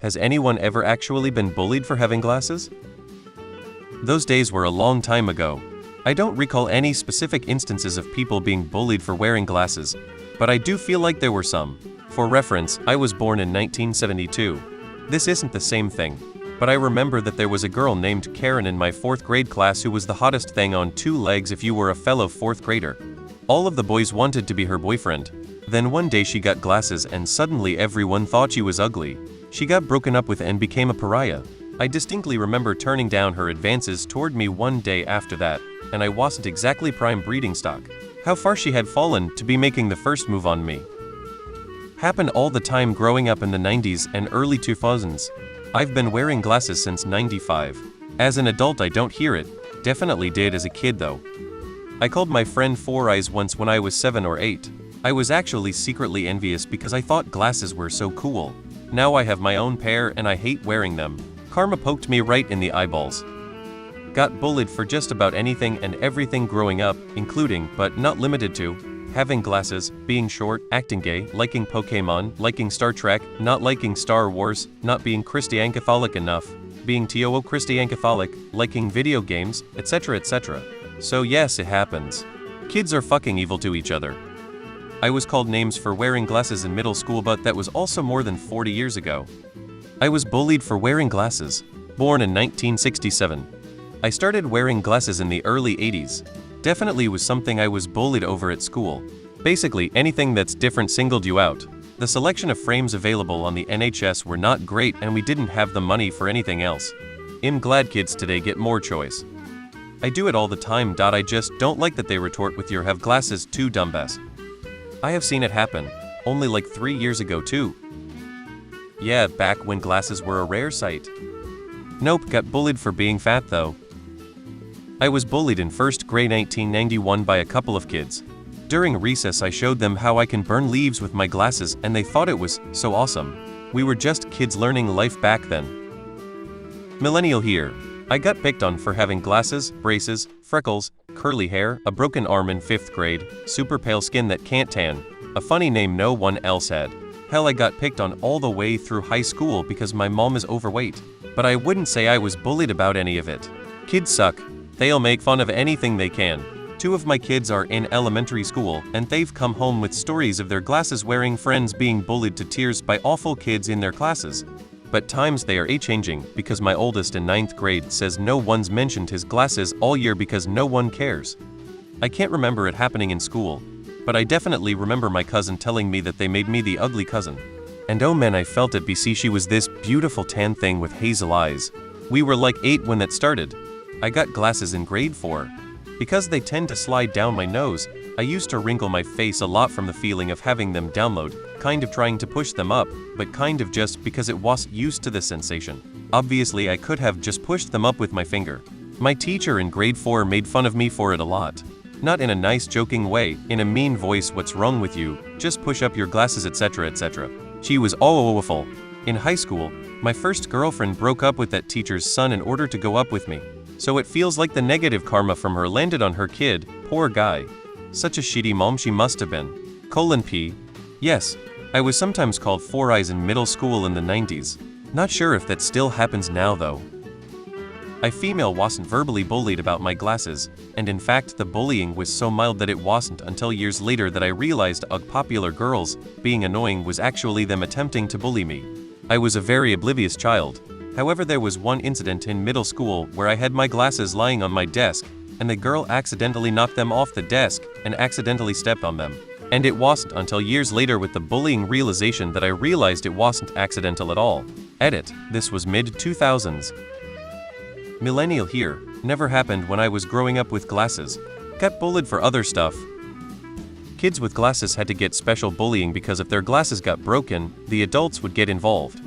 Has anyone ever actually been bullied for having glasses? Those days were a long time ago. I don't recall any specific instances of people being bullied for wearing glasses, but I do feel like there were some. For reference, I was born in 1972. This isn't the same thing, but I remember that there was a girl named Karen in my 4th grade class who was the hottest thing on 2 legs if you were a fellow 4th grader. All of the boys wanted to be her boyfriend. Then one day she got glasses and suddenly everyone thought she was ugly. She got broken up with and became a pariah. I distinctly remember turning down her advances toward me one day after that, and I wasn't exactly prime breeding stock. How far she had fallen to be making the first move on me. Happened all the time growing up in the 90s and early 2000s. I've been wearing glasses since 95. As an adult I don't hear it, definitely did as a kid though. I called my friend Four Eyes once when I was 7 or 8. I was actually secretly envious because I thought glasses were so cool. Now I have my own pair and I hate wearing them. Karma poked me right in the eyeballs. Got bullied for just about anything and everything growing up, including, but not limited to, having glasses, being short, acting gay, liking Pokemon, liking Star Trek, not liking Star Wars, not being Christian Catholic enough, being TOO Christian Catholic, liking video games, etc. etc. So yes, it happens. Kids are fucking evil to each other. I was called names for wearing glasses in middle school, but that was also more than 40 years ago. I was bullied for wearing glasses. Born in 1967. I started wearing glasses in the early 80s. Definitely was something I was bullied over at school. Basically, anything that's different singled you out. The selection of frames available on the NHS were not great and we didn't have the money for anything else. I'm glad kids today get more choice. I do it all the time. I just don't like that they retort with "you have glasses too, dumbass." I have seen it happen, only like 3 years ago too. Yeah, back when glasses were a rare sight. Nope, got bullied for being fat though. I was bullied in 1st grade 1991 by a couple of kids. During recess I showed them how I can burn leaves with my glasses and they thought it was so awesome. We were just kids learning life back then. Millennial here. I got picked on for having glasses, braces, freckles, curly hair, a broken arm in 5th grade, super pale skin that can't tan, a funny name no one else had. Hell, I got picked on all the way through high school because my mom is overweight. But I wouldn't say I was bullied about any of it. Kids suck. They'll make fun of anything they can. 2 of my kids are in elementary school and they've come home with stories of their glasses-wearing friends being bullied to tears by awful kids in their classes. But times they are a-changing because my oldest in 9th grade says no one's mentioned his glasses all year because no one cares. I can't remember it happening in school, but I definitely remember my cousin telling me that they made me the ugly cousin. And oh man, I felt it BC. She was this beautiful tan thing with hazel eyes. We were like 8 when that started. I got glasses in grade 4. Because they tend to slide down my nose, I used to wrinkle my face a lot from the feeling of having them download, kind of trying to push them up, but kind of just because it wasn't used to the sensation. Obviously I could have just pushed them up with my finger. My teacher in grade 4 made fun of me for it a lot. Not in a nice joking way, in a mean voice, "What's wrong with you, just push up your glasses," etc. etc. She was awful. In high school, my first girlfriend broke up with that teacher's son in order to go up with me. So it feels like the negative karma from her landed on her kid, poor guy. Such a shitty mom she must have been. P. Yes, I was sometimes called Four Eyes in middle school in the 90s. Not sure if that still happens now though. I female wasn't verbally bullied about my glasses, and in fact the bullying was so mild that it wasn't until years later that I realized popular girls being annoying was actually them attempting to bully me. I was a very oblivious child. However, there was one incident in middle school where I had my glasses lying on my desk, and the girl accidentally knocked them off the desk and accidentally stepped on them. And it wasn't until years later with the bullying realization that I realized it wasn't accidental at all. Edit, this was mid-2000s. Millennial here, never happened when I was growing up with glasses. Got bullied for other stuff. Kids with glasses had to get special bullying because if their glasses got broken, the adults would get involved.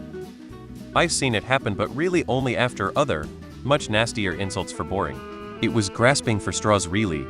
I've seen it happen, but really only after other, much nastier insults for boring. It was grasping for straws really.